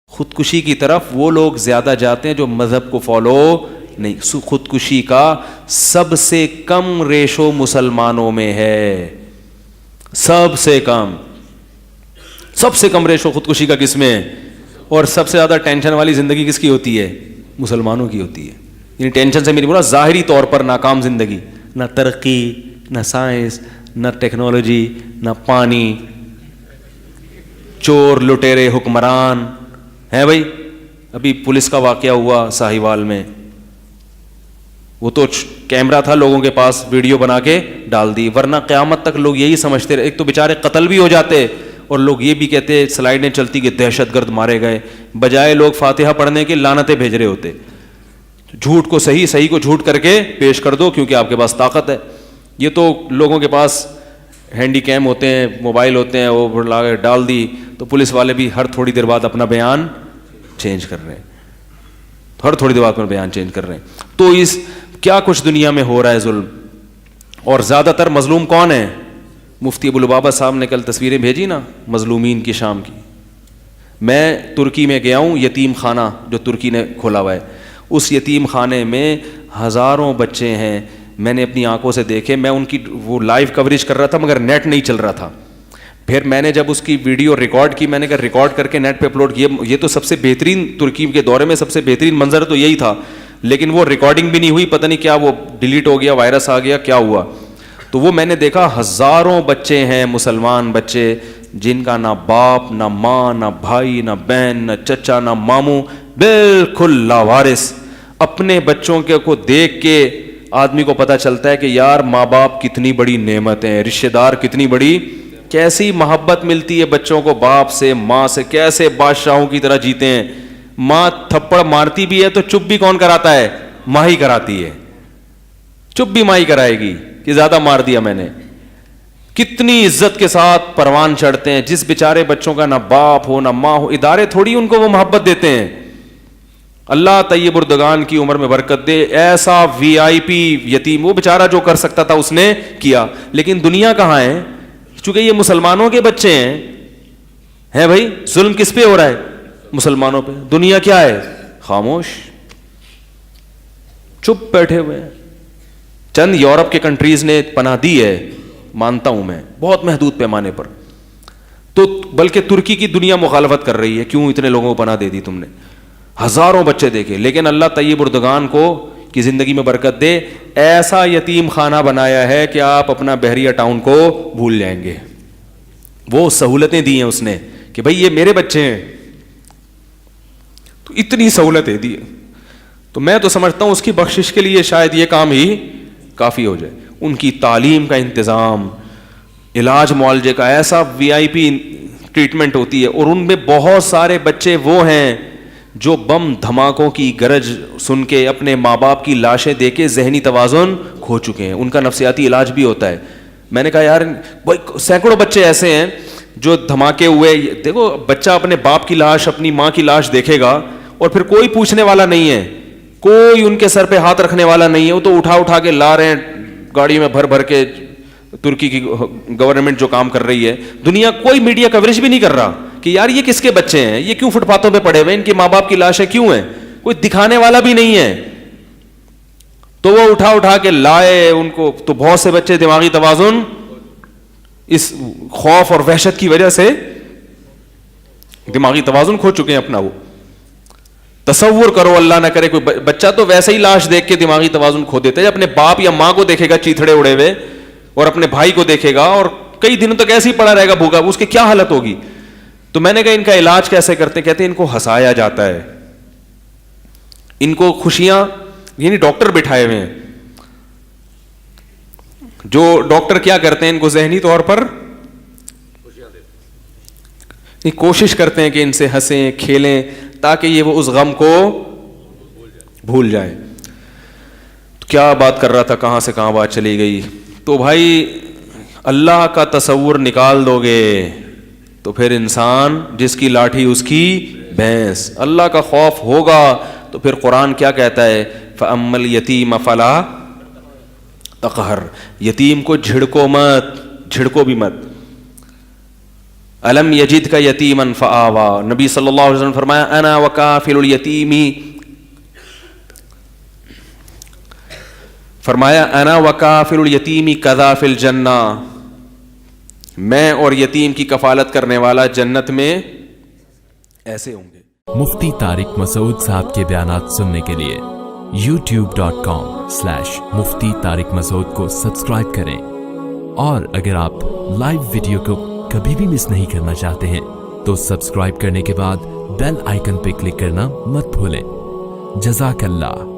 خودکشی کی طرف وہ لوگ زیادہ جاتے ہیں جو مذہب کو فالو نہیں. خودکشی کا سب سے کم ریشو مسلمانوں میں ہے, سب سے کم ریشو خودکشی کا کس میں ہے؟ اور سب سے زیادہ ٹینشن والی زندگی کس کی ہوتی ہے؟ مسلمانوں کی ہوتی ہے. یعنی ٹینشن سے میری بولا ظاہری طور پر ناکام زندگی, نہ ترقی, نہ سائنس, نہ ٹیکنالوجی, نہ پانی, چور لٹیرے حکمران ہیں. بھائی ابھی پولیس کا واقعہ ہوا ساہیوال میں, وہ تو کیمرہ تھا لوگوں کے پاس, ویڈیو بنا کے ڈال دی, ورنہ قیامت تک لوگ یہی سمجھتے رہے. ایک تو بیچارے قتل بھی ہو جاتے اور لوگ یہ بھی کہتے, سلائیڈیں چلتی کہ دہشت گرد مارے گئے, بجائے لوگ فاتحہ پڑھنے کے لعنتیں بھیج رہے ہوتے. جھوٹ کو صحیح, صحیح کو جھوٹ کر کے پیش کر دو کیونکہ آپ کے پاس طاقت ہے. یہ تو لوگوں کے پاس ہینڈی کیم ہوتے ہیں, موبائل ہوتے ہیں, وہ لا کے ڈال دی تو پولیس والے بھی ہر تھوڑی دیر بعد اپنا بیان چینج کر رہے ہیں, ہر تھوڑی دیر بعد اپنا بیان چینج کر رہے ہیں. تو اس کیا کچھ دنیا میں ہو رہا ہے ظلم, اور زیادہ تر مظلوم کون ہے؟ مفتی ابو لبابہ صاحب نے کل تصویریں بھیجی نا مظلومین کی شام کی. میں ترکی میں گیا ہوں, یتیم خانہ جو ترکی نے کھولا ہوا ہے, اس یتیم خانے میں ہزاروں بچے ہیں. میں نے اپنی آنکھوں سے دیکھے, میں ان کی وہ لائیو کوریج کر رہا تھا مگر نیٹ نہیں چل رہا تھا. پھر میں نے جب اس کی ویڈیو ریکارڈ کی, میں نے کہا ریکارڈ کر کے نیٹ پہ اپلوڈ کیے. یہ تو سب سے بہترین, ترکی کے دورے میں سب سے بہترین منظر تو یہی تھا, لیکن وہ ریکارڈنگ بھی نہیں ہوئی, پتہ نہیں کیا وہ ڈیلیٹ ہو گیا, وائرس آ گیا, کیا ہوا. تو وہ میں نے دیکھا ہزاروں بچے ہیں, مسلمان بچے, جن کا نہ باپ, نہ ماں, نہ بھائی, نہ بہن, نہ چچا, نہ ماموں, بالکل لاوارث. اپنے بچوں کو دیکھ کے آدمی کو پتہ چلتا ہے کہ یار ماں باپ کتنی بڑی نعمت ہیں, رشتہ دار کتنی بڑی, کیسی محبت ملتی ہے بچوں کو باپ سے, ماں سے, کیسے بادشاہوں کی طرح جیتے ہیں. ماں تھپڑ مارتی بھی ہے تو چپ بھی کون کراتا ہے؟ ماں ہی کراتی ہے. چپ بھی ماں ہی کرائے گی کہ زیادہ مار دیا میں نے. کتنی عزت کے ساتھ پروان چڑھتے ہیں. جس بیچارے بچوں کا نہ باپ ہو نہ ماں ہو, ادارے تھوڑی ان کو وہ محبت دیتے ہیں. اللہ طیب اردگان کی عمر میں برکت دے. ایسا وی آئی پی یتیم, وہ بیچارہ جو کر سکتا تھا اس نے کیا. لیکن دنیا کہاں ہے؟ چونکہ یہ مسلمانوں کے بچے ہیں بھائی, ظلم کس پہ ہو رہا ہے؟ مسلمانوں پہ. دنیا کیا ہے؟ خاموش, چپ بیٹھے ہوئے ہیں. چند یورپ کے کنٹریز نے پناہ دی ہے, مانتا ہوں میں, بہت محدود پیمانے پر. تو بلکہ ترکی کی دنیا مخالفت کر رہی ہے, کیوں اتنے لوگوں کو پناہ دے دی تم نے؟ ہزاروں بچے دیکھے. لیکن اللہ طیب اردگان کو کی زندگی میں برکت دے, ایسا یتیم خانہ بنایا ہے کہ آپ اپنا بحریہ ٹاؤن کو بھول جائیں گے. وہ سہولتیں دی ہیں اس نے کہ بھائی یہ میرے بچے ہیں, تو اتنی سہولتیں دی. تو میں تو سمجھتا ہوں اس کی بخشش کے لیے شاید یہ کام ہی کافی ہو جائے. ان کی تعلیم کا انتظام, علاج معالجے کا, ایسا وی آئی پی ٹریٹمنٹ ہوتی ہے. اور ان میں بہت سارے بچے وہ ہیں جو بم دھماکوں کی گرج سن کے اپنے ماں باپ کی لاشیں دیکھ کے ذہنی توازن کھو چکے ہیں. ان کا نفسیاتی علاج بھی ہوتا ہے. میں نے کہا یار سینکڑوں بچے ایسے ہیں جو دھماکے ہوئے, دیکھو بچہ اپنے باپ کی لاش, اپنی ماں کی لاش دیکھے گا اور پھر کوئی پوچھنے والا نہیں ہے, کوئی ان کے سر پہ ہاتھ رکھنے والا نہیں ہے. وہ تو اٹھا کے لا رہے ہیں گاڑی میں بھر کے. ترکی کی گورنمنٹ جو کام کر رہی ہے, دنیا کوئی میڈیا کوریج بھی نہیں کر رہا کہ یار یہ کس کے بچے ہیں, یہ کیوں فٹ پاتھوں پہ پڑے ہوئے, ان کے ماں باپ کی لاشیں کیوں ہیں, کوئی دکھانے والا بھی نہیں ہے. تو وہ اٹھا کے لائے ان کو. تو بہت سے بچے دماغی توازن اس خوف اور وحشت کی وجہ سے دماغی توازن کھو چکے ہیں اپنا. وہ تصور کرو, اللہ نہ کرے کوئی بچہ تو ویسے ہی لاش دیکھ کے دماغی توازن کھو دیتا ہے. اپنے باپ یا ماں کو دیکھے گا چیتھڑے اڑے ہوئے, اور اپنے بھائی کو دیکھے گا اور کئی دنوں تک ایسے ہی پڑا رہے گا بھوکا, اس کی کیا حالت ہوگی. تو میں نے کہا ان کا علاج کیسے کرتے ہیں؟ کہتے ہیں ان کو ہنسایا جاتا ہے, ان کو خوشیاں, یعنی ڈاکٹر بٹھائے ہوئے ہیں جو ڈاکٹر کیا کرتے ہیں, ان کو ذہنی طور پر کوشش کرتے ہیں کہ ان سے ہنسیں کھیلیں تاکہ یہ وہ اس غم کو بھول جائے. تو کیا بات کر رہا تھا, کہاں سے کہاں بات چلی گئی. تو بھائی اللہ کا تصور نکال دو گے تو پھر انسان جس کی لاٹھی اس کی بھینس. اللہ کا خوف ہوگا تو پھر قرآن کیا کہتا ہے, فَأَمَّا الْيَتِيمَ فَلَا تَقْهَرْ, یتیم کو جھڑکو مت, جھڑکو بھی مت. الم یجد کا یتیمن فآوا, نبی صلی اللہ علیہ وسلم فرمایا انا وکافل الیتیمی, فرمایا انا وکافل الیتیمی کذا فی الجنہ, میں اور یتیم کی کفالت کرنے والا جنت میں ایسے ہوں گے. مفتی طارق مسعود صاحب کے بیانات سننے کے لیے youtube.com/مفتی طارق مسعود کو سبسکرائب کریں, اور اگر آپ لائیو ویڈیو کو کبھی بھی مس نہیں کرنا چاہتے ہیں تو سبسکرائب کرنے کے بعد بیل آئیکن پہ کلک کرنا مت بھولیں. جزاک اللہ.